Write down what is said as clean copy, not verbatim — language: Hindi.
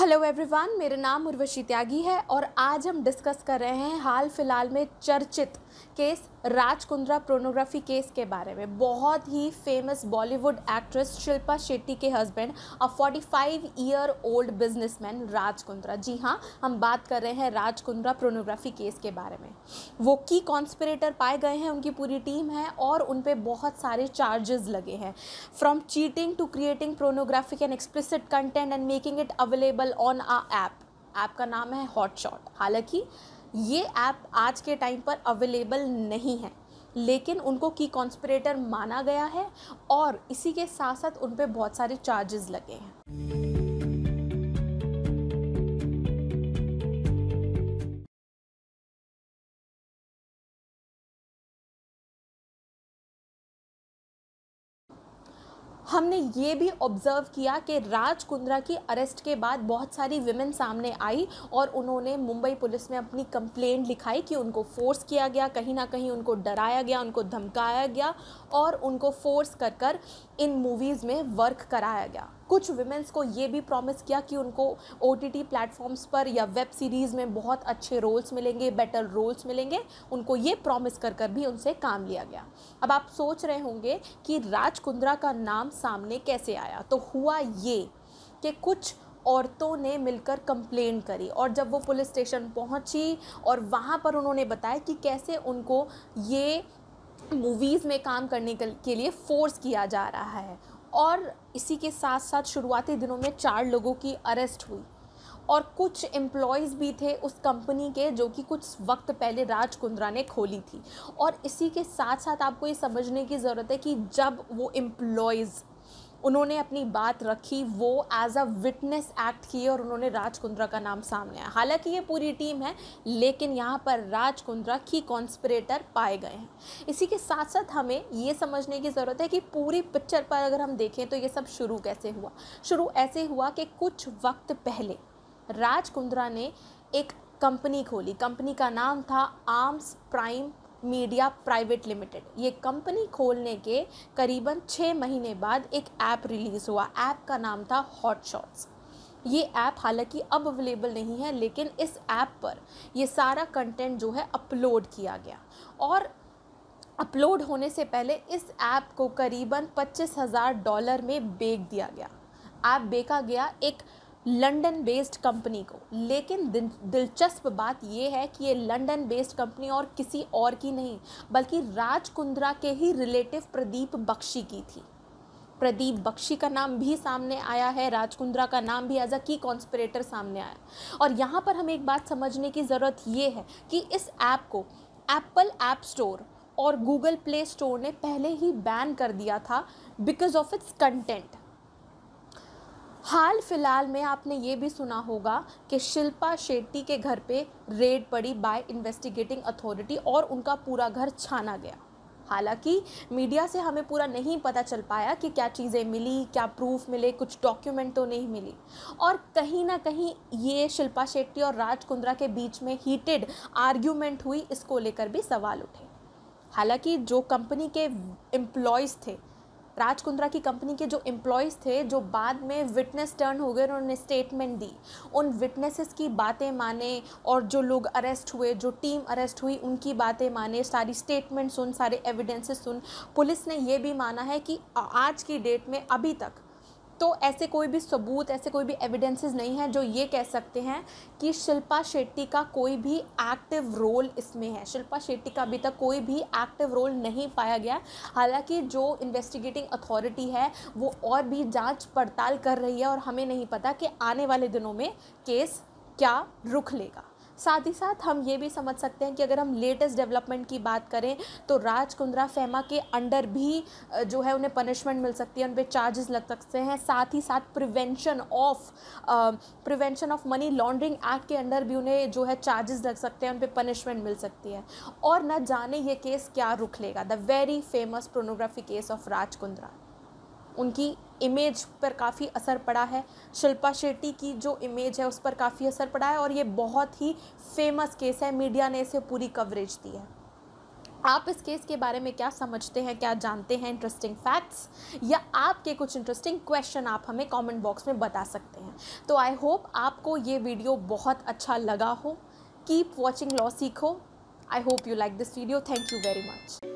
हेलो एवरीवन, मेरा नाम उर्वशी त्यागी है और आज हम डिस्कस कर रहे हैं हाल फिलहाल में चर्चित case Raj Kundra pornography case के बारे में। बहुत ही फेमस बॉलीवुड एक्ट्रेस शिल्पा शेट्टी के हस्बैंड अ 45 year old businessman Raj Kundra. जी हाँ, हम बात कर रहे हैं राज कुंद्रा पोर्नोग्राफी केस के बारे में। वो की कॉन्स्पिरेटर पाए गए हैं, उनकी पूरी टीम है और उन पे बहुत सारे चार्जेस लगे हैं, from cheating to creating pornographic and explicit content and making it available on a app का नाम है हॉटशॉट। हालांकि ये ऐप आज के टाइम पर अवेलेबल नहीं है, लेकिन उनको की कॉन्स्पिरेटर माना गया है और इसी के साथ साथ उन पे बहुत सारे चार्जेस लगे हैं। हमने ये भी ऑब्ज़र्व किया कि राज कुंद्रा की अरेस्ट के बाद बहुत सारी विमेन सामने आई और उन्होंने मुंबई पुलिस में अपनी कंप्लेंट लिखाई कि उनको फोर्स किया गया, कहीं ना कहीं उनको डराया गया, उनको धमकाया गया और उनको फोर्स कर इन मूवीज़ में वर्क कराया गया। कुछ विमेंस को ये भी प्रॉमिस किया कि उनको OTT प्लेटफॉर्म्स पर या वेब सीरीज़ में बहुत अच्छे रोल्स मिलेंगे, बेटर रोल्स मिलेंगे। उनको ये प्रॉमिस कर भी उनसे काम लिया गया। अब आप सोच रहे होंगे कि राज कुंद्रा का नाम सामने कैसे आया। तो हुआ ये कि कुछ औरतों ने मिलकर कंप्लेन करी और जब वो पुलिस स्टेशन पहुंची और वहाँ पर उन्होंने बताया कि कैसे उनको ये मूवीज़ में काम करने के लिए फोर्स किया जा रहा है। और इसी के साथ साथ शुरुआती दिनों में 4 लोगों की अरेस्ट हुई और कुछ एम्प्लॉयज़ भी थे उस कंपनी के जो कि कुछ वक्त पहले राज कुंद्रा ने खोली थी। और इसी के साथ साथ आपको ये समझने की ज़रूरत है कि जब वो एम्प्लॉयज़ उन्होंने अपनी बात रखी, वो एज अ विटनेस एक्ट किए और उन्होंने राज कुंद्रा का नाम सामने आया। हालांकि ये पूरी टीम है, लेकिन यहाँ पर राज कुंद्रा की कॉन्स्पिरेटर पाए गए हैं। इसी के साथ साथ हमें ये समझने की ज़रूरत है कि पूरी पिक्चर पर अगर हम देखें तो ये सब शुरू कैसे हुआ। शुरू ऐसे हुआ कि कुछ वक्त पहले राज कुंद्रा ने एक कंपनी खोली। कंपनी का नाम था arms prime media private limited. ये कंपनी खोलने के करीबन 6 महीने बाद एक ऐप रिलीज़ हुआ। ऐप का नाम था हॉटशॉट्स। ये ऐप हालांकि अब अवेलेबल नहीं है, लेकिन इस ऐप पर ये सारा कंटेंट जो है अपलोड किया गया और अपलोड होने से पहले इस ऐप को करीबन $25,000 में बेच दिया गया। ऐप बेचा गया एक लंदन बेस्ड कंपनी को। लेकिन दिलचस्प बात यह है कि ये लंदन बेस्ड कंपनी और किसी और की नहीं, बल्कि राज कुंद्रा के ही रिलेटिव प्रदीप बख्शी की थी। प्रदीप बख्शी का नाम भी सामने आया है, राज कुंद्रा का नाम भी एज अ की कॉन्स्पिरेटर सामने आया। और यहाँ पर हमें एक बात समझने की ज़रूरत ये है कि इस ऐप को एप्पल ऐप स्टोर और गूगल प्ले स्टोर ने पहले ही बैन कर दिया था बिकॉज ऑफ इट्स कंटेंट। हाल फिलहाल में आपने ये भी सुना होगा कि शिल्पा शेट्टी के घर पे रेड पड़ी बाय इन्वेस्टिगेटिंग अथॉरिटी और उनका पूरा घर छाना गया। हालांकि मीडिया से हमें पूरा नहीं पता चल पाया कि क्या चीज़ें मिली, क्या प्रूफ मिले, कुछ डॉक्यूमेंट तो नहीं मिली। और कहीं ना कहीं ये शिल्पा शेट्टी और राज कुंद्रा के बीच में हीटेड आर्ग्यूमेंट हुई, इसको लेकर भी सवाल उठे। हालांकि जो कंपनी के एम्प्लॉयज़ थे, राज कुंद्रा की कंपनी के जो एम्प्लॉयज़ थे, जो बाद में विटनेस टर्न हो गए, उन्होंने स्टेटमेंट दी, उन विटनेसेस की बातें माने और जो लोग अरेस्ट हुए, जो टीम अरेस्ट हुई, उनकी बातें माने, सारी स्टेटमेंट सुन, सारे एविडेंसेस सुन, पुलिस ने ये भी माना है कि आज की डेट में अभी तक तो ऐसे कोई भी सबूत, ऐसे कोई भी एविडेंसेस नहीं है जो ये कह सकते हैं कि शिल्पा शेट्टी का कोई भी एक्टिव रोल इसमें है। शिल्पा शेट्टी का अभी तक कोई भी एक्टिव रोल नहीं पाया गया। हालांकि जो इन्वेस्टिगेटिंग अथॉरिटी है वो और भी जांच पड़ताल कर रही है और हमें नहीं पता कि आने वाले दिनों में केस क्या रुख लेगा। साथ ही साथ हम ये भी समझ सकते हैं कि अगर हम लेटेस्ट डेवलपमेंट की बात करें तो राज कुंद्रा फेमा के अंडर भी जो है उन्हें पनिशमेंट मिल सकती है, उन पर चार्जेस लग सकते हैं। साथ ही साथ prevention of money laundering act के अंडर भी उन्हें जो है चार्जेस लग सकते हैं, उन पर पनिशमेंट मिल सकती है। और न जाने ये केस क्या रुख लेगा। The very famous pornography case of Raj Kundra, उनकी इमेज पर काफ़ी असर पड़ा है। शिल्पा शेट्टी की जो इमेज है उस पर काफ़ी असर पड़ा है और ये बहुत ही फेमस केस है। मीडिया ने इसे पूरी कवरेज दी है। आप इस केस के बारे में क्या समझते हैं, क्या जानते हैं, इंटरेस्टिंग फैक्ट्स, या आपके कुछ इंटरेस्टिंग क्वेश्चन आप हमें कमेंट बॉक्स में बता सकते हैं। तो आई होप आपको ये वीडियो बहुत अच्छा लगा हो। कीप वॉचिंग लॉ सीखो। I hope you like this video. Thank you very much.